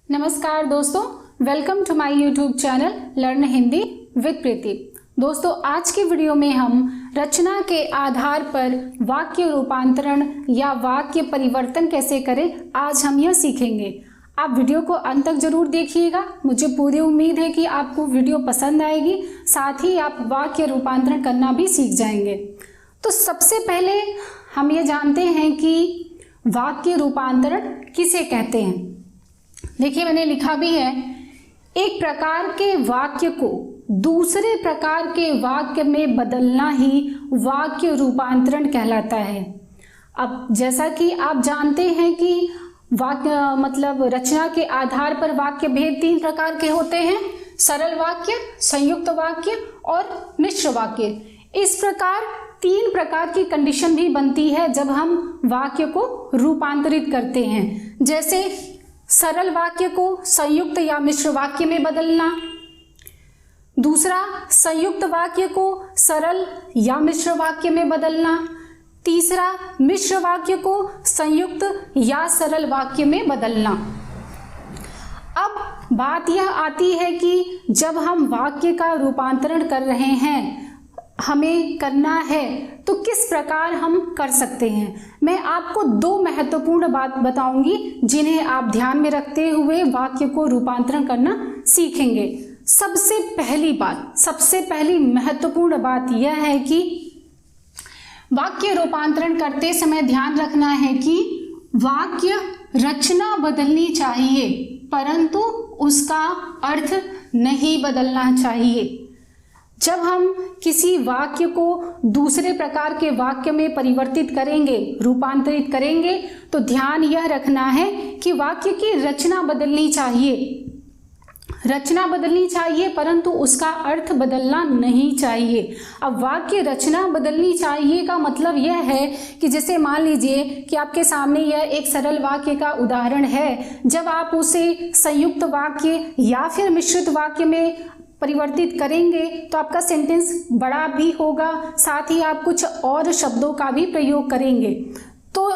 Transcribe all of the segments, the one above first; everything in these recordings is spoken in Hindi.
नमस्कार दोस्तों, welcome to my YouTube channel learn Hindi with Preeti. दोस्तों, आज की वीडियो में हम रचना के आधार पर वाक्य रूपांतरण या वाक्य परिवर्तन कैसे करें, आज हम यह सीखेंगे। आप वीडियो को अंत तक जरूर देखिएगा। मुझे पूरी उम्मीद है कि आपको वीडियो पसंद आएगी, साथ ही आप वाक्य रूपांतरण करना भी सीख जाएंगे। तो सबसे पहले हम ये जानते हैं कि वाक्य रूपांतरण किसे कहते हैं। देखिए, मैंने लिखा भी है, एक प्रकार के वाक्य को दूसरे प्रकार के वाक्य में बदलना ही वाक्य रूपांतरण कहलाता है। अब जैसा कि आप जानते हैं कि वाक्य मतलब रचना के आधार पर वाक्य भेद तीन प्रकार के होते हैं, सरल वाक्य, संयुक्त वाक्य और मिश्र वाक्य। इस प्रकार तीन प्रकार की कंडीशन भी बनती है जब हम वाक्य को रूपांतरित करते हैं। जैसे सरल वाक्य को संयुक्त या मिश्र वाक्य में बदलना, दूसरा संयुक्त वाक्य को सरल या मिश्र वाक्य में बदलना, तीसरा मिश्र वाक्य को संयुक्त या सरल वाक्य में बदलना। अब बात यह आती है कि जब हम वाक्य का रूपांतरण कर रहे हैं, हमें करना है तो किस प्रकार हम कर सकते हैं। मैं आपको दो महत्वपूर्ण बात बताऊंगी जिन्हें आप ध्यान में रखते हुए वाक्य को रूपांतरण करना सीखेंगे। सबसे पहली महत्वपूर्ण बात यह है कि वाक्य रूपांतरण करते समय ध्यान रखना है कि वाक्य रचना बदलनी चाहिए, परंतु उसका अर्थ नहीं बदलना चाहिए। जब हम किसी वाक्य को दूसरे प्रकार के वाक्य में परिवर्तित करेंगे, रूपांतरित करेंगे, तो ध्यान यह रखना है कि वाक्य की रचना बदलनी चाहिए, परंतु उसका अर्थ बदलना नहीं चाहिए। अब वाक्य रचना बदलनी चाहिए का मतलब यह है कि जैसे मान लीजिए कि आपके सामने यह एक सरल वाक्य का उदाहरण है। जब आप उसे संयुक्त वाक्य या फिर मिश्रित वाक्य में परिवर्तित करेंगे तो आपका सेंटेंस बड़ा भी होगा, साथ ही आप कुछ और शब्दों का भी प्रयोग करेंगे। तो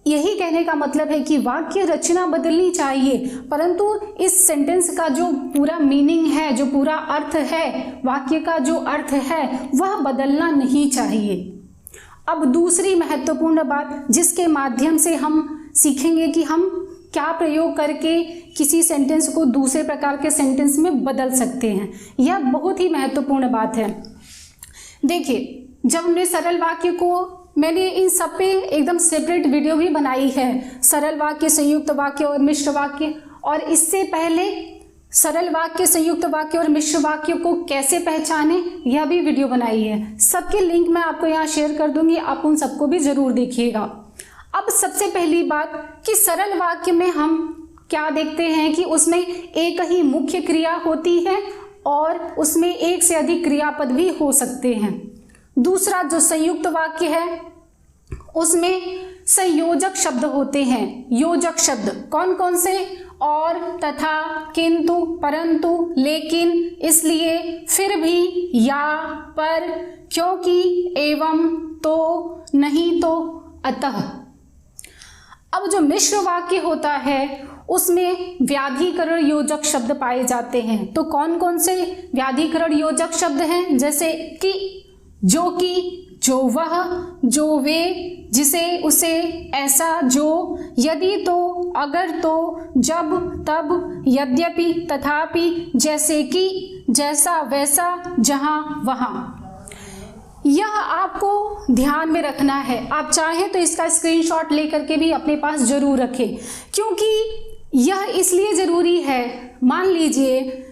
यही कहने का मतलब है कि वाक्य रचना बदलनी चाहिए, परंतु इस सेंटेंस का जो पूरा मीनिंग है, जो पूरा अर्थ है, वाक्य का जो अर्थ है, वह बदलना नहीं चाहिए। अब दूसरी महत्वपूर्ण बात जिसके माध्यम से हम सीखेंगे कि हम क्या प्रयोग करके किसी सेंटेंस को दूसरे प्रकार के सेंटेंस में बदल सकते हैं, यह बहुत ही महत्वपूर्ण बात है। देखिए, जब हमने सरल वाक्य को, मैंने इन सब पे एकदम सेपरेट वीडियो भी बनाई है, सरल वाक्य, संयुक्त वाक्य और मिश्र वाक्य। और इससे पहले सरल वाक्य, संयुक्त वाक्य और मिश्र वाक्य को कैसे पहचाने, यह भी वीडियो बनाई है। सबके लिंक मैं आपको यहाँ शेयर कर दूंगी, आप उन सबको भी जरूर देखिएगा। अब सबसे पहली बात कि सरल वाक्य में हम क्या देखते हैं कि उसमें एक ही मुख्य क्रिया होती है और उसमें एक से अधिक क्रियापद भी हो सकते हैं। दूसरा जो संयुक्त वाक्य है उसमें संयोजक शब्द होते हैं। योजक शब्द कौन कौन से? और, तथा, किंतु, परंतु, लेकिन, इसलिए, फिर भी, या, पर, क्योंकि, एवं, तो, नहीं तो, अतः। अब जो मिश्र वाक्य होता है उसमें व्याधिकरण योजक शब्द पाए जाते हैं। तो कौन कौन से व्याधिकरण योजक शब्द हैं? जैसे कि, जो कि, जो वह, जो वे, जिसे, उसे, ऐसा, जो, यदि तो, अगर तो, जब, तब, यद्यपि, तथापि, जैसे कि, जैसा, वैसा, जहां, वहां। यह आपको ध्यान में रखना है। आप चाहें तो इसका स्क्रीनशॉट लेकर के भी अपने पास जरूर रखें, क्योंकि यह इसलिए जरूरी है। मान लीजिए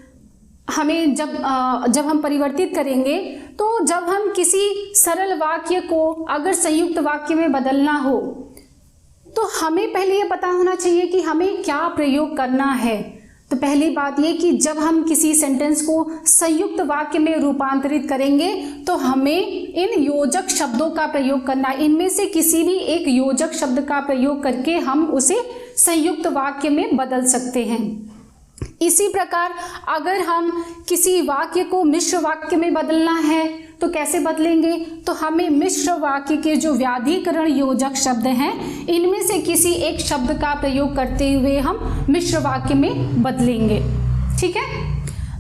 हमें जब हम परिवर्तित करेंगे, तो जब हम किसी सरल वाक्य को अगर संयुक्त वाक्य में बदलना हो, तो हमें पहले ये पता होना चाहिए कि हमें क्या प्रयोग करना है। तो पहली बात ये कि जब हम किसी सेंटेंस को संयुक्त वाक्य में रूपांतरित करेंगे तो हमें इन योजक शब्दों का प्रयोग करना है। इनमें से किसी भी एक योजक शब्द का प्रयोग करके हम उसे संयुक्त वाक्य में बदल सकते हैं। इसी प्रकार अगर हम किसी वाक्य को मिश्र वाक्य में बदलना है तो कैसे बदलेंगे? तो हमें मिश्र वाक्य के जो व्याधिकरण योजक शब्द हैं इनमें से किसी एक शब्द का प्रयोग करते हुए हम मिश्र वाक्य में बदलेंगे। ठीक है,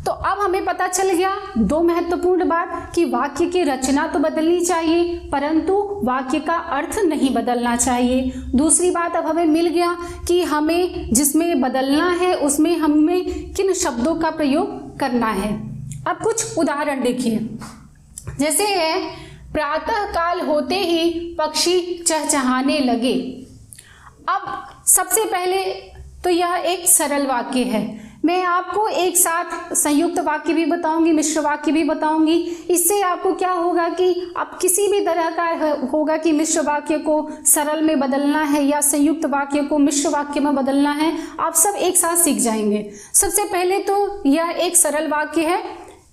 तो अब हमें पता चल गया दो महत्वपूर्ण बात कि वाक्य की रचना तो बदलनी चाहिए परंतु वाक्य का अर्थ नहीं बदलना चाहिए। दूसरी बात अब हमें मिल गया कि हमें जिसमें बदलना है उसमें हमें किन शब्दों का प्रयोग करना है। अब कुछ उदाहरण देखिए, जैसे है प्रातः काल होते ही पक्षी चहचहाने लगे। अब सबसे पहले तो यह एक सरल वाक्य है। मैं आपको एक साथ संयुक्त वाक्य भी बताऊंगी, मिश्र वाक्य भी बताऊंगी। इससे आपको क्या होगा कि आप किसी भी तरह का होगा कि मिश्र वाक्य को सरल में बदलना है या संयुक्त वाक्य को मिश्र वाक्य में बदलना है, आप सब एक साथ सीख जाएंगे। सबसे पहले तो यह एक सरल वाक्य है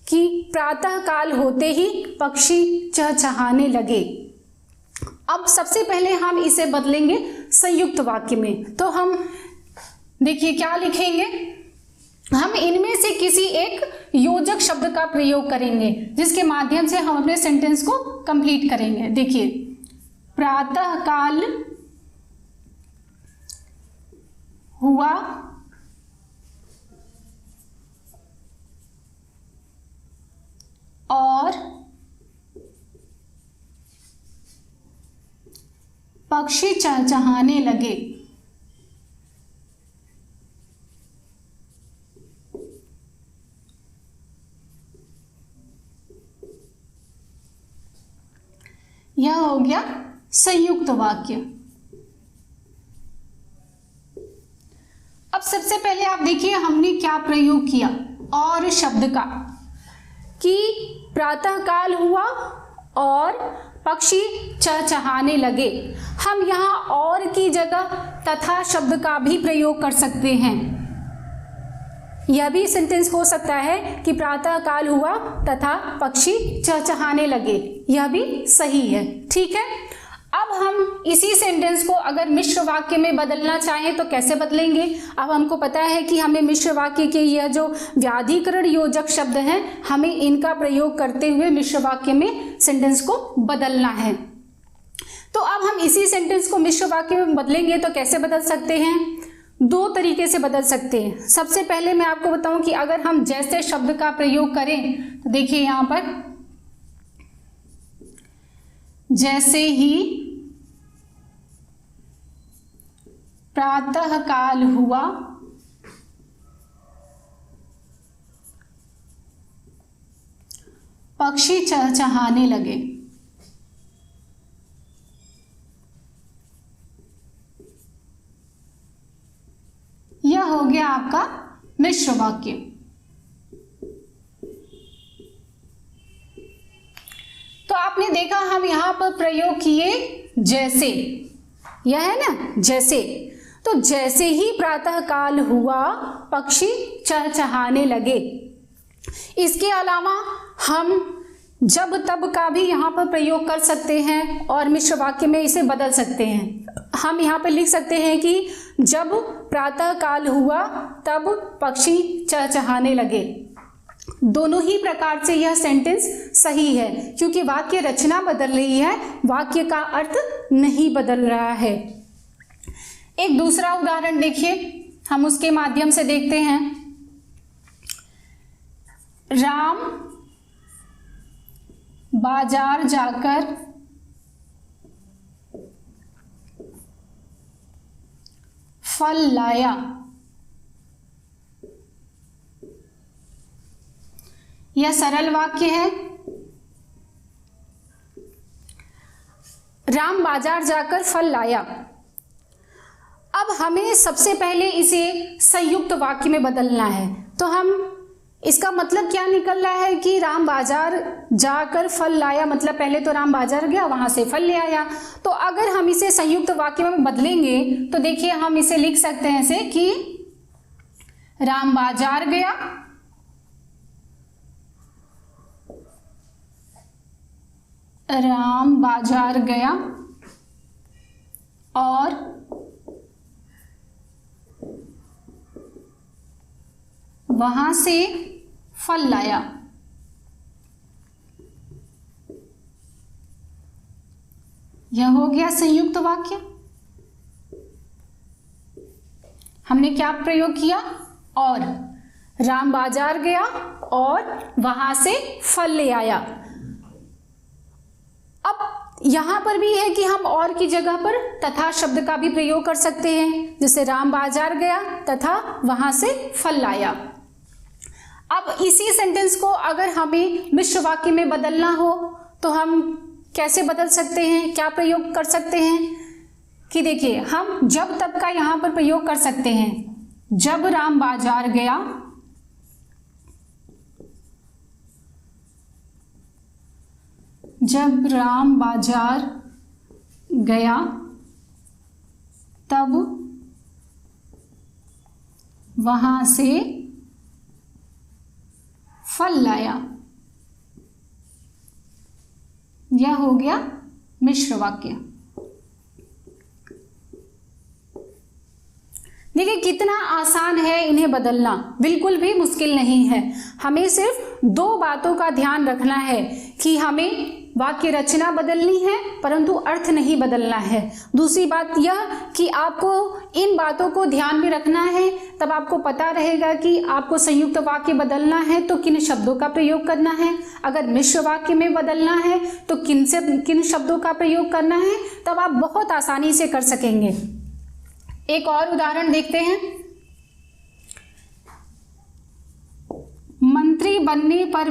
कि प्रातः काल होते ही पक्षी चहचहाने लगे। अब सबसे पहले हम इसे बदलेंगे संयुक्त वाक्य में। तो हम देखिए क्या लिखेंगे, हम इनमें से किसी एक योजक शब्द का प्रयोग करेंगे जिसके माध्यम से हम अपने सेंटेंस को कंप्लीट करेंगे। देखिए प्रातः काल हुआ और पक्षी चहचहाने लगे। यह हो गया संयुक्त वाक्य। अब सबसे पहले आप देखिए हमने क्या प्रयोग किया और शब्द का, कि प्रातः काल हुआ और पक्षी चहचहाने लगे। हम यहाँ और की जगह तथा शब्द का भी प्रयोग कर सकते हैं। यह भी सेंटेंस हो सकता है कि प्रातः काल हुआ तथा पक्षी चहचहाने लगे, यह भी सही है। ठीक है, अब हम इसी सेंटेंस को अगर मिश्र वाक्य में बदलना चाहें तो कैसे बदलेंगे? अब हमको पता है कि हमें मिश्र वाक्य के यह जो व्याधिकरण योजक शब्द हैं हमें इनका प्रयोग करते हुए मिश्र वाक्य में सेंटेंस को बदलना है। तो अब हम इसी सेंटेंस को मिश्र वाक्य में बदलेंगे तो कैसे बदल सकते हैं? दो तरीके से बदल सकते हैं। सबसे पहले मैं आपको बताऊं कि अगर हम जैसे शब्द का प्रयोग करें तो देखिए यहां पर जैसे ही प्रातः काल हुआ पक्षी चहचहाने लगे। यह हो गया आपका मिश्र वाक्य। तो आपने देखा हम यहां पर प्रयोग किए जैसे, यह है ना जैसे। तो जैसे ही प्रातः काल हुआ पक्षी चहचहाने लगे। इसके अलावा हम जब तब का भी यहाँ पर प्रयोग कर सकते हैं और मिश्र वाक्य में इसे बदल सकते हैं। हम यहाँ पर लिख सकते हैं कि जब प्रातः काल हुआ तब पक्षी चहचहाने लगे। दोनों ही प्रकार से यह सेंटेंस सही है क्योंकि वाक्य रचना बदल रही है, वाक्य का अर्थ नहीं बदल रहा है। एक दूसरा उदाहरण देखिए, हम उसके माध्यम से देखते हैं। राम बाजार जाकर फल लाया। यह सरल वाक्य है। राम बाजार जाकर फल लाया। अब हमें सबसे पहले इसे संयुक्त वाक्य में बदलना है। तो हम इसका मतलब क्या निकल रहा है कि राम बाजार जाकर फल लाया, मतलब पहले तो राम बाजार गया वहां से फल ले आया। तो अगर हम इसे संयुक्त वाक्य में बदलेंगे तो देखिए हम इसे लिख सकते हैं ऐसे कि राम बाजार गया और वहां से फल लाया। यह हो गया संयुक्त वाक्य। हमने क्या प्रयोग किया? और। राम बाजार गया और वहां से फल ले आया। अब यहां पर भी है कि हम और की जगह पर तथा शब्द का भी प्रयोग कर सकते हैं, जैसे राम बाजार गया तथा वहां से फल लाया। अब इसी सेंटेंस को अगर हमें मिश्र वाक्य में बदलना हो तो हम कैसे बदल सकते हैं, क्या प्रयोग कर सकते हैं? कि देखिए, हम जब तब का यहां पर प्रयोग कर सकते हैं। जब राम बाजार गया, जब राम बाजार गया तब वहां से फल लाया। यह हो गया मिश्र वाक्य। देखिए कितना आसान है इन्हें बदलना, बिल्कुल भी मुश्किल नहीं है। हमें सिर्फ दो बातों का ध्यान रखना है कि हमें वाक्य रचना बदलनी है परंतु अर्थ नहीं बदलना है। दूसरी बात यह कि आपको इन बातों को ध्यान में रखना है, तब आपको पता रहेगा कि आपको संयुक्त वाक्य बदलना है तो किन शब्दों का प्रयोग करना है, अगर मिश्र वाक्य में बदलना है तो किन शब्दों का प्रयोग करना है, तब आप बहुत आसानी से कर सकेंगे। एक और उदाहरण देखते हैं। मंत्री बनने पर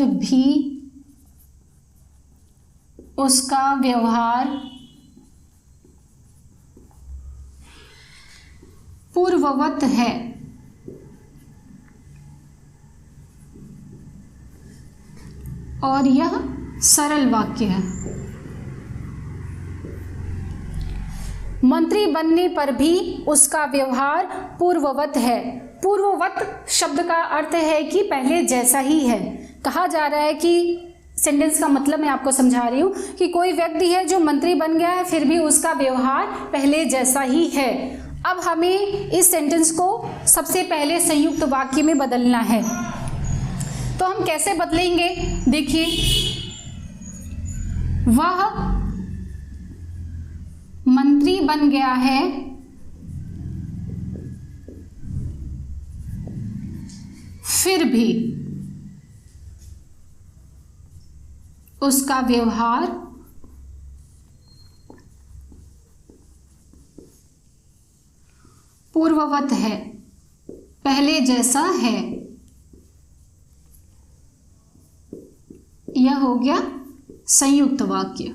भी उसका व्यवहार पूर्ववत है। और यह सरल वाक्य है। मंत्री बनने पर भी उसका व्यवहार पूर्ववत है। पूर्ववत शब्द का अर्थ है कि पहले जैसा ही है। कहा जा रहा है कि सेंटेंस का मतलब मैं आपको समझा रही हूं कि कोई व्यक्ति है जो मंत्री बन गया है फिर भी उसका व्यवहार पहले जैसा ही है। अब हमें इस सेंटेंस को सबसे पहले संयुक्त वाक्य में बदलना है। तो हम कैसे बदलेंगे? देखिए, वह मंत्री बन गया है फिर भी उसका व्यवहार पूर्ववत है, पहले जैसा है। यह हो गया संयुक्त वाक्य।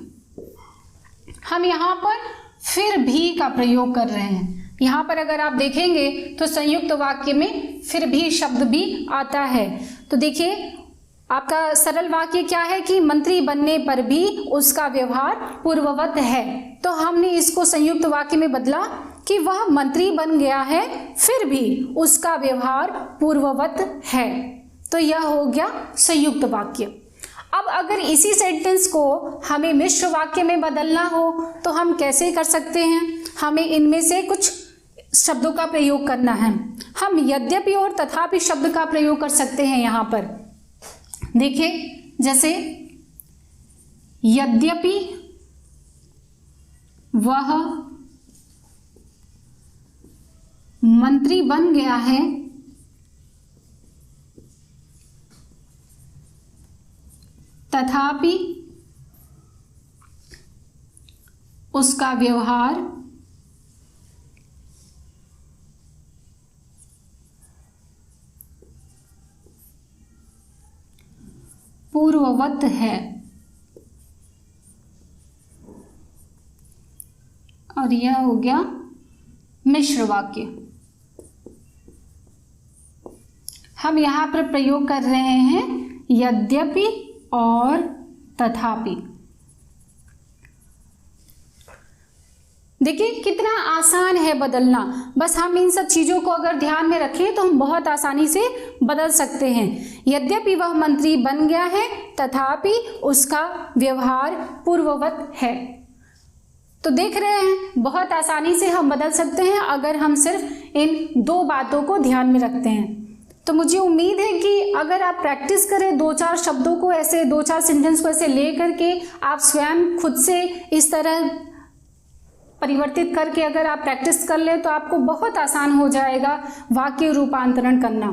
हम यहां पर फिर भी का प्रयोग कर रहे हैं। यहां पर अगर आप देखेंगे तो संयुक्त वाक्य में फिर भी शब्द भी आता है। तो देखिए, आपका सरल वाक्य क्या है कि मंत्री बनने पर भी उसका व्यवहार पूर्ववत है। तो हमने इसको संयुक्त वाक्य में बदला कि वह मंत्री बन गया है फिर भी उसका व्यवहार पूर्ववत है। तो यह हो गया संयुक्त वाक्य। अब अगर इसी सेंटेंस को हमें मिश्र वाक्य में बदलना हो तो हम कैसे कर सकते हैं? हमें इनमें से कुछ शब्दों का प्रयोग करना है। हम यद्यपि और तथापि शब्द का प्रयोग कर सकते हैं। यहाँ पर देखिए, जैसे यद्यपि वह मंत्री बन गया है तथापि उसका व्यवहार पूर्ववत है। और यह हो गया मिश्र वाक्य। हम यहां पर प्रयोग कर रहे हैं यद्यपि और तथापि। देखिए कितना आसान है बदलना। बस हम इन सब चीजों को अगर ध्यान में रखें तो हम बहुत आसानी से बदल सकते हैं। यद्यपि वह मंत्री बन गया है तथापि उसका व्यवहार पूर्ववत है। तो देख रहे हैं, बहुत आसानी से हम बदल सकते हैं अगर हम सिर्फ इन दो बातों को ध्यान में रखते हैं। तो मुझे उम्मीद है कि अगर आप प्रैक्टिस करें 2-4 शब्दों को ऐसे 2-4 सेंटेंस को ऐसे ले करके आप स्वयं खुद से इस तरह परिवर्तित करके अगर आप प्रैक्टिस कर ले तो आपको बहुत आसान हो जाएगा वाक्य रूपांतरण करना।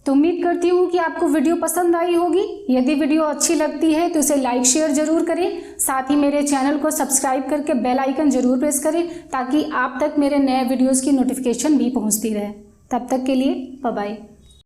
तो उम्मीद करती हूँ कि आपको वीडियो पसंद आई होगी। यदि वीडियो अच्छी लगती है तो इसे लाइक शेयर जरूर करें, साथ ही मेरे चैनल को सब्सक्राइब करके बेल आइकन जरूर प्रेस करें ताकि आप तक मेरे नए वीडियोज़ की नोटिफिकेशन भी पहुँचती रहे। तब तक के लिए बाय बाय।